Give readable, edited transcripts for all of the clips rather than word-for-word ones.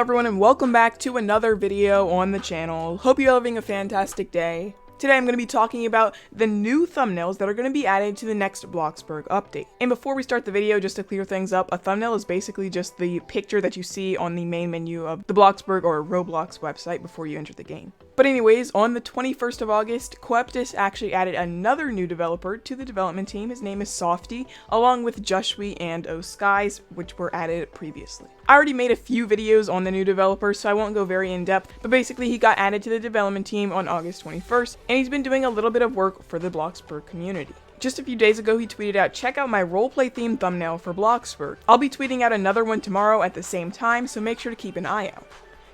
everyone and welcome back to another video on the channel. Hope you're having a fantastic day. Today I'm going to be talking about the new thumbnails that are going to be added to the next Bloxburg update. And before we start the video, just to clear things up, a thumbnail is basically just the picture that you see on the main menu of the Bloxburg or Roblox website before you enter the game. But anyways, on the 21st of August, Coeptus actually added another new developer to the development team. His name is Softy, along with Jushwi and Skies, which were added previously. I already made a few videos on the new developer, so I won't go very in depth, but basically he got added to the development team on August 21st, and he's been doing a little bit of work for the Bloxburg community. Just a few days ago, he tweeted out, "Check out my roleplay themed thumbnail for Bloxburg. I'll be tweeting out another one tomorrow at the same time, so make sure to keep an eye out."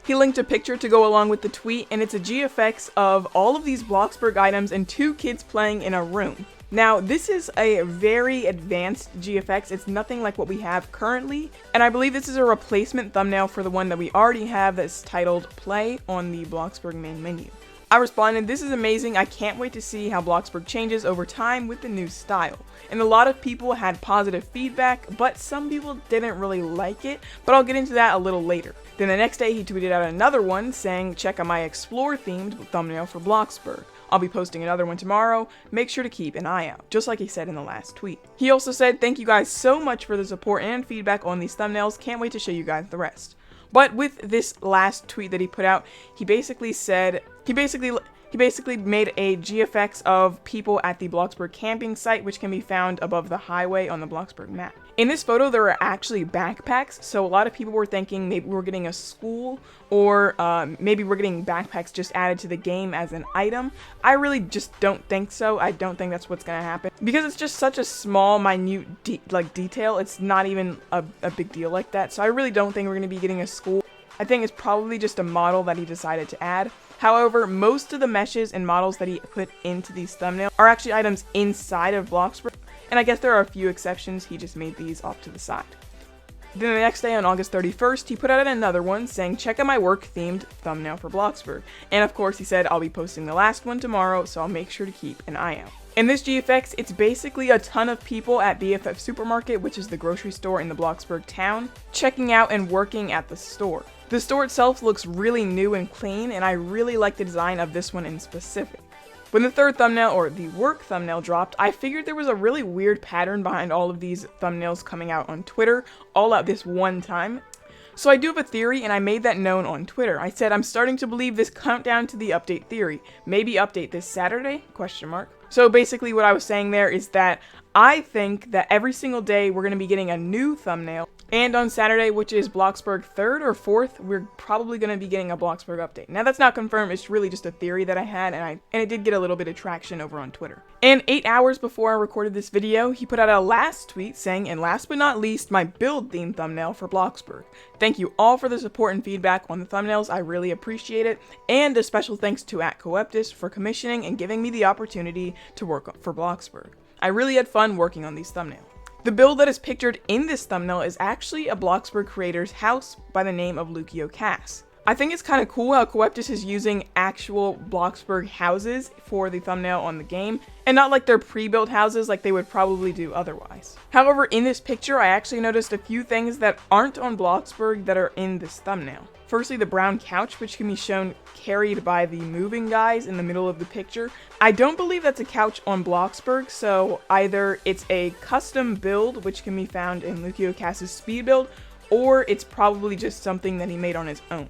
He linked a picture to go along with the tweet, and it's a GFX of all of these Bloxburg items and two kids playing in a room. Now, this is a very advanced GFX, it's nothing like what we have currently, and I believe this is a replacement thumbnail for the one that we already have that's titled Play on the Bloxburg main menu. I responded, "This is amazing, I can't wait to see how Bloxburg changes over time with the new style." And a lot of people had positive feedback, but some people didn't really like it, but I'll get into that a little later. Then the next day he tweeted out another one saying, "Check out my Explore themed thumbnail for Bloxburg. I'll be posting another one tomorrow, make sure to keep an eye out," just like he said in the last tweet. He also said, "Thank you guys so much for the support and feedback on these thumbnails, can't wait to show you guys the rest." But with this last tweet that he put out, he basically made a GFX of people at the Bloxburg camping site, which can be found above the highway on the Bloxburg map. In this photo, there are actually backpacks, so a lot of people were thinking maybe we're getting a school, or maybe we're getting backpacks just added to the game as an item. I really just don't think so. I don't think that's what's going to happen, because it's just such a small, minute detail. It's not even a big deal like that, so I really don't think we're going to be getting a school. I think it's probably just a model that he decided to add. However, most of the meshes and models that he put into these thumbnails are actually items inside of Bloxburg, and I guess there are a few exceptions, he just made these off to the side. Then the next day on August 31st, he put out another one saying, "Check out my work-themed thumbnail for Bloxburg." And of course he said, "I'll be posting the last one tomorrow, so I'll make sure to keep an eye out." In this GFX, it's basically a ton of people at BFF Supermarket, which is the grocery store in the Bloxburg town, checking out and working at the store. The store itself looks really new and clean, and I really like the design of this one in specific. When the third thumbnail, or the work thumbnail, dropped, I figured there was a really weird pattern behind all of these thumbnails coming out on Twitter, all at this one time. So I do have a theory, and I made that known on Twitter. I said, "I'm starting to believe this countdown to the update theory. Maybe update this Saturday? Question mark." So basically what I was saying there is that I think that every single day we're going to be getting a new thumbnail, and on Saturday, which is Bloxburg 3rd or 4th, we're probably going to be getting a Bloxburg update. Now that's not confirmed, it's really just a theory that I had, and it did get a little bit of traction over on Twitter. And 8 hours before I recorded this video, he put out a last tweet saying, "And last but not least, my build theme thumbnail for Bloxburg. Thank you all for the support and feedback on the thumbnails, I really appreciate it, and a special thanks to @Coeptus for commissioning and giving me the opportunity to work for Bloxburg. I really had fun working on these thumbnails." The build that is pictured in this thumbnail is actually a Bloxburg creator's house by the name of Lucio Cass. I think it's kind of cool how Coeptus is using actual Bloxburg houses for the thumbnail on the game, and not like their pre-built houses like they would probably do otherwise. However, in this picture, I actually noticed a few things that aren't on Bloxburg that are in this thumbnail. Firstly, the brown couch, which can be shown carried by the moving guys in the middle of the picture. I don't believe that's a couch on Bloxburg, so either it's a custom build, which can be found in Lucio Cass's speed build, or it's probably just something that he made on his own.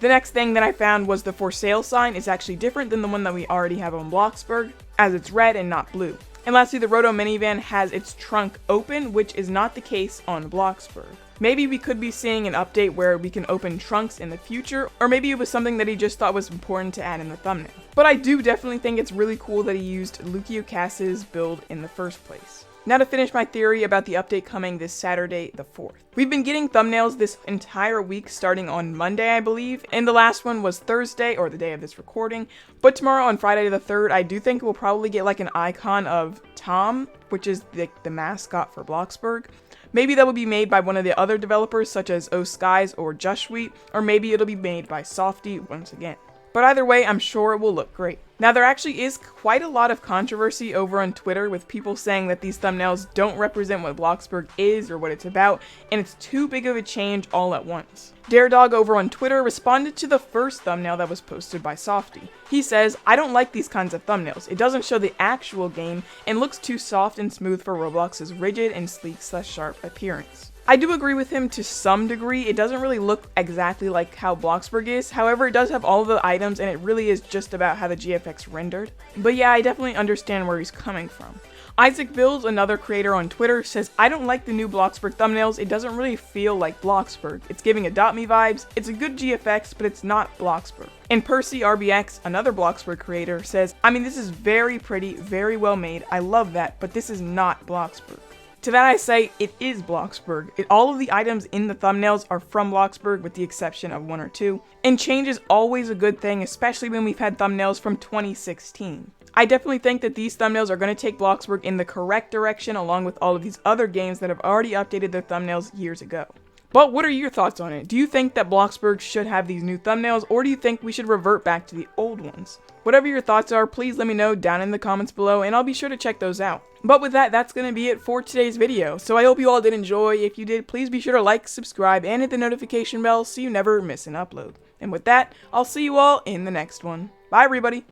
The next thing that I found was the for sale sign is actually different than the one that we already have on Bloxburg, as it's red and not blue. And lastly, the Roto minivan has its trunk open, which is not the case on Bloxburg. Maybe we could be seeing an update where we can open trunks in the future, or maybe it was something that he just thought was important to add in the thumbnail. But I do definitely think it's really cool that he used Lucio Cass's build in the first place. Now to finish my theory about the update coming this Saturday, the 4th. We've been getting thumbnails this entire week starting on Monday, I believe, and the last one was Thursday, or the day of this recording. But tomorrow on Friday the 3rd, I do think we'll probably get like an icon of Tom, which is the mascot for Bloxburg. Maybe that will be made by one of the other developers such as Skies or Jushwi, or maybe it'll be made by Softy once again. But either way, I'm sure it will look great. Now, there actually is quite a lot of controversy over on Twitter with people saying that these thumbnails don't represent what Bloxburg is or what it's about, and it's too big of a change all at once. Daredog over on Twitter responded to the first thumbnail that was posted by Softy. He says, "I don't like these kinds of thumbnails. It doesn't show the actual game and looks too soft and smooth for Roblox's rigid and sleek/sharp appearance." I do agree with him to some degree. It doesn't really look exactly like how Bloxburg is. However, it does have all of the items and it really is just about how the GFX rendered. But yeah, I definitely understand where he's coming from. Isaac Bills, another creator on Twitter, says, "I don't like the new Bloxburg thumbnails. It doesn't really feel like Bloxburg. It's giving Adopt Me vibes. It's a good GFX, but it's not Bloxburg." And Percy RBX, another Bloxburg creator, says, "I mean, this is very pretty, very well made. I love that, but this is not Bloxburg." To that I say, it is Bloxburg. All of the items in the thumbnails are from Bloxburg with the exception of 1 or 2, and change is always a good thing, especially when we've had thumbnails from 2016. I definitely think that these thumbnails are going to take Bloxburg in the correct direction along with all of these other games that have already updated their thumbnails years ago. But what are your thoughts on it? Do you think that Bloxburg should have these new thumbnails, or do you think we should revert back to the old ones? Whatever your thoughts are, please let me know down in the comments below, and I'll be sure to check those out. But with that, that's going to be it for today's video. So I hope you all did enjoy. If you did, please be sure to like, subscribe, and hit the notification bell so you never miss an upload. And with that, I'll see you all in the next one. Bye, everybody!